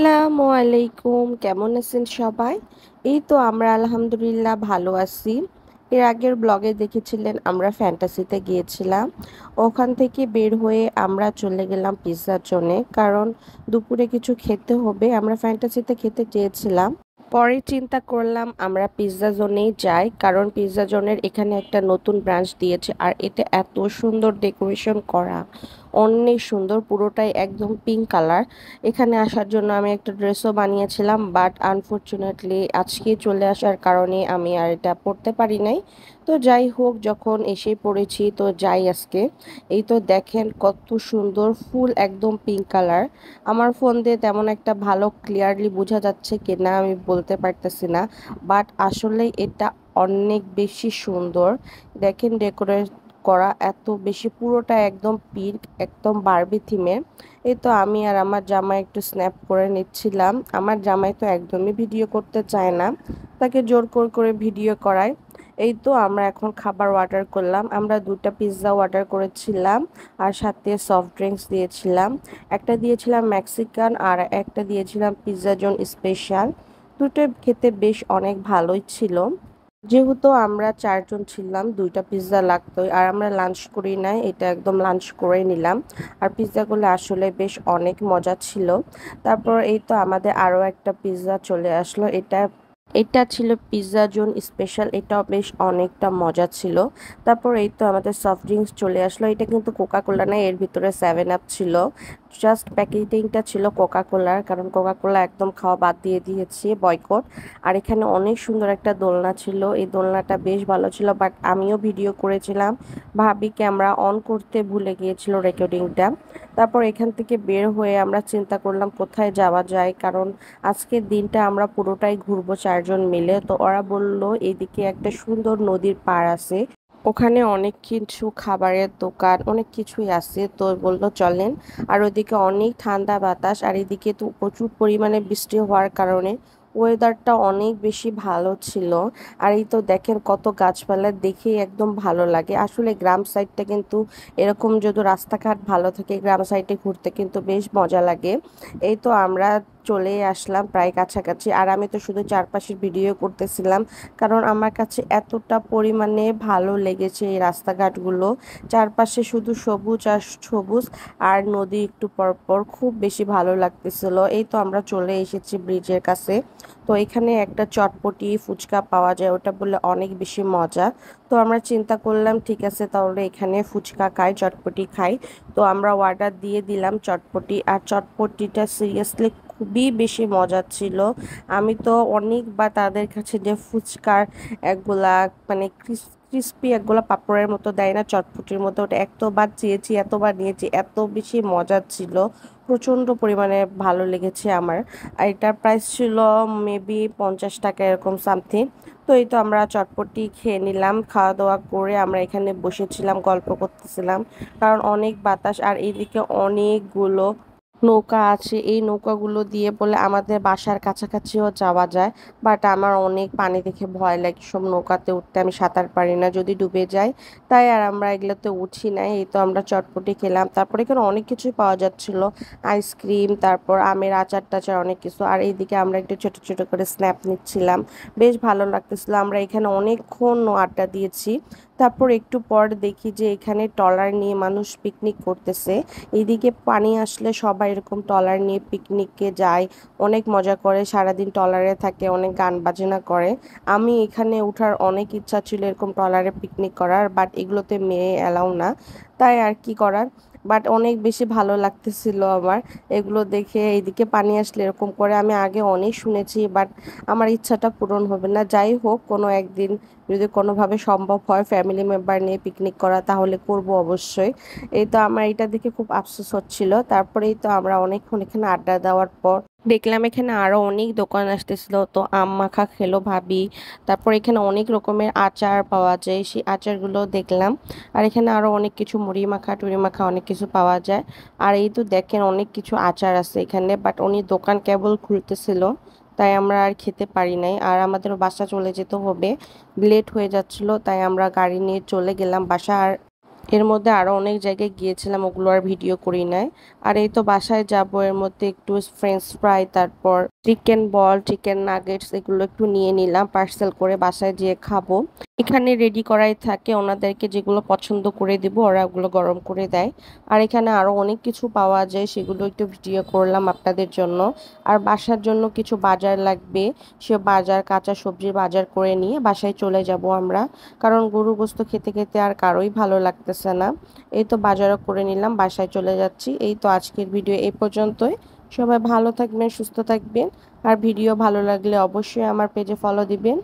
আসসালামু আলাইকুম, কেমন আছেন সবাই? এই তো আমরা আলহামদুলিল্লাহ ভালো আছি। এর আগের ব্লগে দেখেছিলেন আমরা ফ্যান্টাসিতে গিয়েছিলাম। ওখান থেকে বের হয়ে আমরা চলে গেলাম পিৎজার জন্যে, কারণ দুপুরে কিছু খেতে হবে। আমরা ফ্যান্টাসিতে খেতে চেয়েছিলাম, পরে চিন্তা করলাম আমরা পিৎজা জোনেই যাই, কারণ পিৎজা জোনের এখানে একটা নতুন ব্রাঞ্চ দিয়েছে আর এটা এত সুন্দর ডেকোরেশন করা, অনেক সুন্দর, পুরোটাই একদম পিঙ্ক কালার। এখানে আসার জন্য আমি একটা ড্রেসও বানিয়েছিলাম, বাট আনফরচুনেটলি আজকে চলে আসার কারণে আমি আর এটা পরতে পারি নাই। তো যাই হোক, যখন এসে পড়েছি তো যাই আজকে। এই তো দেখেন কত সুন্দর ফুল, একদম পিঙ্ক কালার। আমার ফোন দিয়ে তেমন একটা ভালো ক্লিয়ারলি বোঝা যাচ্ছে কিনা আমি বলতে পারতেছি না, বাট আসলে এটা অনেক বেশি সুন্দর। দেখেন ডেকোরেট করা এত বেশি, পুরোটা একদম পিঙ্ক, একদম বারবি থিমের। এই তো আমি আর আমার জামাই একটু স্ন্যাপ করে নিচ্ছিলাম। আমার জামাই তো একদমই ভিডিও করতে চায় না, তাকে জোর করে ভিডিও করায়। এই তো আমরা এখন খাবার অর্ডার করলাম। আমরা দুটা পিৎজা অর্ডার করেছিলাম আর সাথে সফট ড্রিঙ্কস দিয়েছিলাম। একটা দিয়েছিলাম মেক্সিকান আর একটা দিয়েছিলাম পিৎজা জোন স্পেশাল। দুটো খেতে বেশ অনেক ভালোই ছিল। যেহেতু আমরা চারজন ছিলাম, দুইটা পিৎজা লাগতোই, আর আমরা লাঞ্চ করি নাই, এটা একদম লাঞ্চ করে নিলাম। আর পিৎজাগুলো আসলে বেশ অনেক মজা ছিল। তারপর এই তো আমাদের আরও একটা পিৎজা চলে আসলো। এটা এটা ছিল পিৎজা জোন স্পেশাল, এটাও বেশ অনেকটা মজা ছিল। তারপর এই তো আমাদের সফট ড্রিঙ্কস চলে আসলো। এটা কিন্তু কোকা কোলা না, এর ভিতরে 7 আপ ছিল। জাস্ট প্যাকেজিংটা ছিল কোকা কোলার, কারণ কোকা কোলা একদম খাওয়া বাদ দিয়ে দিয়েছি, বয়কট। আর এখানে অনেক সুন্দর একটা দোলনা ছিল, এই দোলনাটা বেশ ভালো ছিল, বাট আমিও ভিডিও করেছিলাম, ভাবি ক্যামেরা অন করতে ভুলে গিয়েছিল রেকর্ডিংটা। তারপর এখান থেকে বের হয়ে আমরা চিন্তা করলাম কোথায় যাওয়া যায়, কারণ আজকের দিনটা আমরা পুরোটাই ঘুরবো চারজন মিলে। তো ওরা বলল এইদিকে একটা সুন্দর নদীর পাড় আছে, ওখানে অনেক কিছু খাবারের দোকান, অনেক কিছুই আছে, তো বললো চলেন। আর ওইদিকে অনেক ঠান্ডা বাতাস, আর এদিকে তো প্রচুর পরিমাণে বৃষ্টি হওয়ার কারণে ওয়েদারটা অনেক বেশি ভালো ছিল। আর এই তো দেখেন কত গাছপালা, দেখেই একদম ভালো লাগে। আসলে গ্রাম সাইডটা কিন্তু এরকম যদি রাস্তাঘাট ভালো থাকে, গ্রাম সাইডে ঘুরতে কিন্তু বেশ মজা লাগে। এই তো আমরা চলে আসলাম প্রায় কাছাকাছি, আর আমি তো শুধু চারপাশের ভিডিও করতেছিলাম, কারণ আমার কাছে এতটা পরিমাণে ভালো লেগেছে এই রাস্তাঘাটগুলো। চারপাশে শুধু সবুজ আর সবুজ, আর নদী একটু পরপর, খুব বেশি ভালো লাগতেছিল। এই তো আমরা চলে এসেছি ব্রিজের কাছে। তো এখানে একটা চটপটি ফুচকা পাওয়া যায়, ওটা বললে অনেক বেশি মজা। তো আমরা চিন্তা করলাম ঠিক আছে তাহলে এখানে ফুচকা খাই, চটপটি খাই। তো আমরা অর্ডার দিয়ে দিলাম চটপটি, আর চটপটিটা সিরিয়াসলি খুবই বেশি মজা ছিল। আমি তো অনেকবার তাদের কাছে যে ফুচকার একগুলা মানে ক্রিস্পি একগুলা পাপড়ের মতো দেয় না চটপটির মতো, ওটা এতবার চেয়েছি, এতবার নিয়েছি, এত বেশি মজা ছিল, প্রচণ্ড পরিমাণে ভালো লেগেছে আমার। আর এটার প্রাইস ছিল মেবি 50 টাকা এরকম সামথিং। তো এই তো আমরা চটপটি খেয়ে নিলাম, খাওয়া দাওয়া করে আমরা এখানে বসেছিলাম, গল্প করতেছিলাম, কারণ অনেক বাতাস। আর এইদিকে অনেকগুলো নৌকা আছে, এই নৌকাগুলো দিয়ে বলে আমাদের বাসার কাছাকাছিও যাওয়া যায়, বাট আমার অনেক পানি দেখে ভয় লাগে, সব নৌকাতে উঠতে, আমি সাঁতার পারি না, যদি ডুবে যাই। তাই আর আমরা এগুলোতে উঠি নাই। এই তো আমরা চটপটি খেলাম, তারপরে এখানে অনেক কিছুই পাওয়া যাচ্ছিল, আইসক্রিম, তারপর আমের আচার টাচার অনেক কিছু। আর এইদিকে আমরা একটু ছোট ছোট করে স্ন্যাপ নিচ্ছিলাম, বেশ ভালো লাগতেছিল। আমরা এখানে অনেকক্ষণ আড্ডা দিয়েছি। তারপর একটু পর দেখি যে এখানে ট্রলার নিয়ে মানুষ পিকনিক করতেছে। এদিকে পানি আসলে সবাই এরকম ট্রলার নিয়ে পিকনিকে যায়, অনেক মজা করে, সারাদিন ট্রলারে থাকে, অনেক গান বাজনা করে। আমি এখানে ওঠার অনেক ইচ্ছা ছিল এরকম ট্রলারে পিকনিক করার, বাট এগুলোতে মেয়ে অ্যালাউ না, তাই আর কি করার। বাট অনেক বেশি ভালো লাগতেছিল আমার এগুলো দেখে। এইদিকে পানি আসলে এরকম করে, আমি আগে অনেক শুনেছি, বাট আমার ইচ্ছাটা পূরণ হবে না। যাই হোক, কোনো একদিন যদি কোনোভাবে সম্ভব হয় ফ্যামিলি মেম্বার নিয়ে পিকনিক করা, তাহলে করব অবশ্যই। এই তো আমার এটা দেখে খুব আফসোস হচ্ছিল। তারপরেই তো আমরা অনেকক্ষণ এখানে আড্ডা দেওয়ার পর দেখলাম এখানে আরো অনেক দোকান আসতেছিল, তো আম মাখা খেলো ভাবি। তারপর এখানে অনেক রকমের আচার পাওয়া যায়, সেই আচারগুলো দেখলাম। আর এখানে আরো অনেক কিছু মুড়ি মাখা টুড়ি মাখা অনেক কিছু পাওয়া যায়। আর এই তো দেখেন অনেক কিছু আচার আছে এখানে, বাট উনি দোকান কেবল খুলতেছিল, তাই আমরা আর খেতে পারি নাই। আর আমাদের বাসা চলে যেতে হবে, লেট হয়ে যাচ্ছিল, তাই আমরা গাড়ি নিয়ে চলে গেলাম বাসা। আর এর মধ্যে আরো অনেক জায়গায় গিয়েছিলাম, ওগুলো আর ভিডিও করি নাই। আর এই তো বাসায় যাব, এর মধ্যে একটু ফ্রেঞ্চ ফ্রাই, তারপর চিকেন বল, চিকেন নাগেটস এগুলো একটু নিয়ে নিলাম পার্সেল করে, বাসায় যেয়ে খাবো। এখানে রেডি করাই থাকে, ওনাদেরকে যেগুলো পছন্দ করে দিব ওরা ওগুলো গরম করে দেয়। আর এখানে আরো অনেক কিছু পাওয়া যায়, সেগুলো একটু ভিডিও করলাম আপনাদের জন্য। আর বাসার জন্য কিছু বাজার লাগবে, সে বাজার, কাঁচা সবজির বাজার করে নিয়ে বাসায় চলে যাব আমরা। কারণ গরু গোস্ত খেতে খেতে আর কারোই ভালো লাগতেছে না। এই তো বাজারও করে নিলাম, বাসায় চলে যাচ্ছি। এই তো আজকের ভিডিও এই পর্যন্তই। সবাই ভালো থাকবেন, সুস্থ থাকবেন। আর ভিডিও ভালো লাগলে অবশ্যই আমার পেজে ফলো দিবেন।